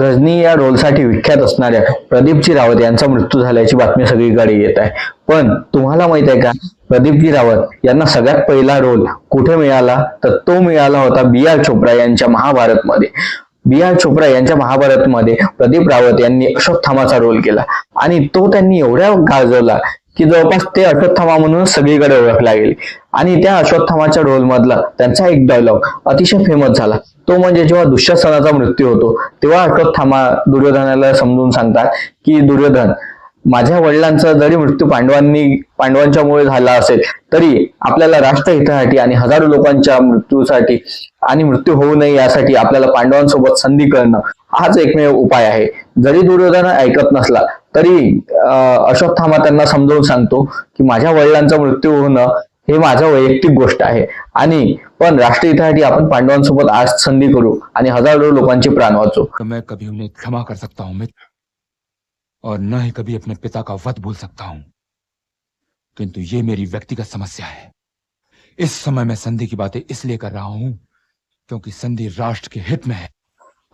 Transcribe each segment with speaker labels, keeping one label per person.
Speaker 1: गजनी या रोलसाठी विख्यात असणाऱ्या प्रदीपजी रावत यांचा मृत्यू झाल्याची बातमी सगळीकडे येत आहे. पण तुम्हाला माहित आहे का, प्रदीपजी रावत यांना सगळ्यात पहिला रोल कुठे मिळाला? तर तो मिळाला होता बी.आर. चोप्रा यांच्या महाभारतमध्ये. बी.आर. चोप्रा यांच्या महाभारतमध्ये प्रदीप रावत यांनी अश्वत्थामाचा रोल केला आणि तो त्यांनी एवढ्या गाजवला की जवळपास ते अश्वत्थामा म्हणून सगळीकडे ओळखला गेले. आणि त्या अश्वत्थामाच्या रोल मधला त्यांचा एक डायलॉग अतिशय फेमस झाला. तो म्हणजे जेव्हा दुःशासनाचा मृत्यू होतो तेव्हा अश्वत्थामा दुर्योधनाला समजून सांगतात की दुर्योधन, माझ्या वडिलांचा जरी मृत्यू पांडवांच्या मुळे झाला असेल तरी आपल्याला राष्ट्रहितासाठी आणि हजारो लोकांच्या मृत्यूसाठी आणि मृत्यू होऊ नये यासाठी आपल्याला पांडवांसोबत संधी करणं हाच एकमेव उपाय आहे. जरी दुर्योधन ऐकत नसला तरी अश्वत्थामा त्यांना समजावून सांगतो की माझ्या वडिलांचा मृत्यू होणं हे माझं वैयक्तिक गोष्ट आहे आणि पण राष्ट्रहितासाठी आपण पांडवांसोबत आज संधी करू आणि हजारो लोकांचे प्राण वाचू.
Speaker 2: मैं कभी उन्हें क्षमा कर सकता हूं मित्र, और न ही कभी अपने पिता का वध भूल सकता हूं, किंतु ये मेरी व्यक्तिगत समस्या है. इस समय मैं संधि की बातें इसलिए कर रहा हूं क्योंकि संधि राष्ट्र के हित में है.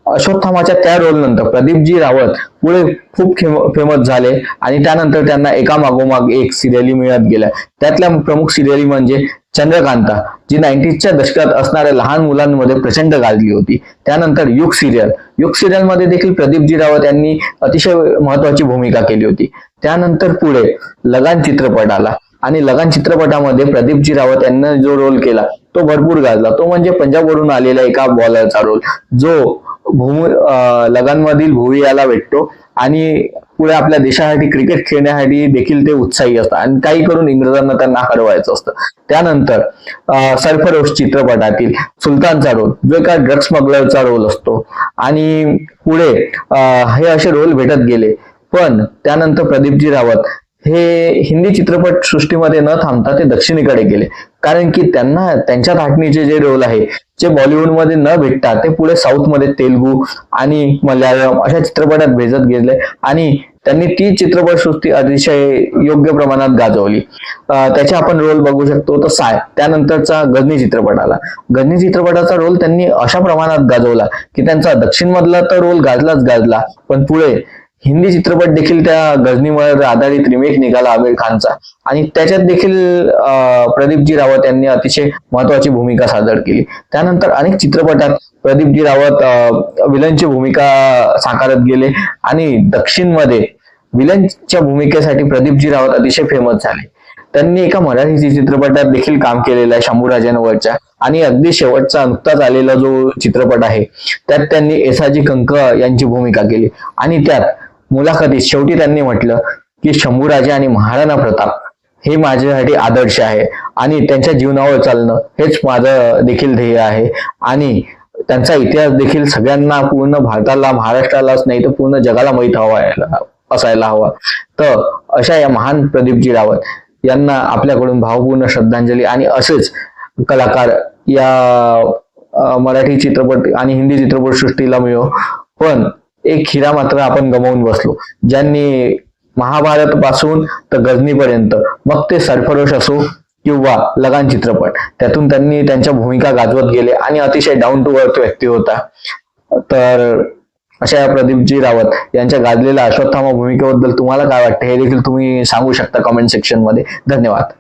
Speaker 1: अश्वत्थामाच्या त्या रोल नंतर प्रदीपजी रावत पुढे खूप फेमस झाले आणि त्यानंतर त्यांना एका मागोमाग एक सिरियली मिळत गेल्या. त्यातल्या प्रमुख सिरियली म्हणजे चंद्रकांता, जी 90च्या दशकात असणाऱ्या लहान मुलांमध्ये प्रचंड गाजली होती. त्यानंतर युग सिरियल मध्ये देखील प्रदीपजी रावत यांनी अतिशय महत्वाची भूमिका केली होती. त्यानंतर पुढे लगान चित्रपट आला आणि लगान चित्रपटामध्ये प्रदीपजी रावत यांनी जो रोल केला तो भरपूर गाजला. तो म्हणजे पंजाबवरून आलेला एका बॉलरचा रोल, जो लगानमधील भुवियाला भेटतो आणि पुढे आपल्या देशासाठी क्रिकेट खेळण्यासाठी देखील ते उत्साही असतात आणि काही करून इंग्रजांना त्यांना हरवायचं असतं. त्यानंतर सरफरोश चित्रपटातील सुलतानचा रोल, जो एका ड्रग्स स्मगलरचा रोल असतो आणि पुढे हे असे रोल भेटत गेले. पण त्यानंतर प्रदीपजी रावत हे हिंदी चित्रपट सृष्टीमध्ये न थांबता ते दक्षिणेकडे गेले, कारण की त्यांना त्यांच्या धाटणीचे जे रोल आहे जे बॉलिवूडमध्ये न भेटता ते पुढे साऊथमध्ये तेलुगू आणि मल्याळम अशा चित्रपटात भेटत गेले आणि त्यांनी ती चित्रपटसृष्टी अतिशय योग्य प्रमाणात गाजवली. त्याचे आपण रोल बघू शकतो. तर त्यानंतरचा गजनी चित्रपट आला. गजनी चित्रपटाचा रोल त्यांनी अशा प्रमाणात गाजवला की त्यांचा दक्षिण मधला तर रोल गाजला, पण पुढे हिंदी चित्रपट देखील त्या गजनीवर आधारित रिमेक निघाला आमिर खानचा आणि त्याच्यात देखील प्रदीपजी रावत यांनी अतिशय महत्वाची भूमिका सादर केली. त्यानंतर अनेक चित्रपटात प्रदीपजी रावत विलनची भूमिका साकारत गेले आणि दक्षिणमध्ये विलनच्या भूमिकेसाठी प्रदीपजी रावत अतिशय फेमस झाले. त्यांनी एका मराठी चित्रपटात देखील काम केलेलं आहे, शंभूराजांवरच्या, आणि अगदी शेवटचा नुकताच आलेला जो चित्रपट आहे त्यात त्यांनी येसाजी कंक यांची भूमिका केली आणि त्यात मुलाखतीत शेवटी त्यांनी म्हटलं की शंभूराजे आणि महाराणा प्रताप हे माझ्यासाठी आदर्श आहे आणि त्यांच्या जीवनावर चालणं हेच माझं देखील ध्येय आहे आणि त्यांचा इतिहास देखील सगळ्यांना, पूर्ण भारताला, महाराष्ट्रालाच नाही तर पूर्ण जगाला माहीत असायला हवा. तर अशा या महान प्रदीपजी रावत यांना आपल्याकडून भावपूर्ण श्रद्धांजली आणि असेच कलाकार या मराठी चित्रपट आणि हिंदी चित्रपट सृष्टीला मिळो. पण एक हिरा मात्र आपण गमावून बसलो, ज्यांनी महाभारत पासून तर गजनीपर्यंत, मग ते सरफरोश असो किंवा लगान चित्रपट, त्यातून त्यांनी त्यांच्या भूमिका गाजवत गेले आणि अतिशय डाऊन टू अर्थ व्यक्ती होता. तर अशा या प्रदीपजी रावत यांच्या गाजलेल्या अश्वत्थामा भूमिकेबद्दल तुम्हाला काय वाटतं हे देखील तुम्ही सांगू शकता कमेंट सेक्शन मध्ये. धन्यवाद.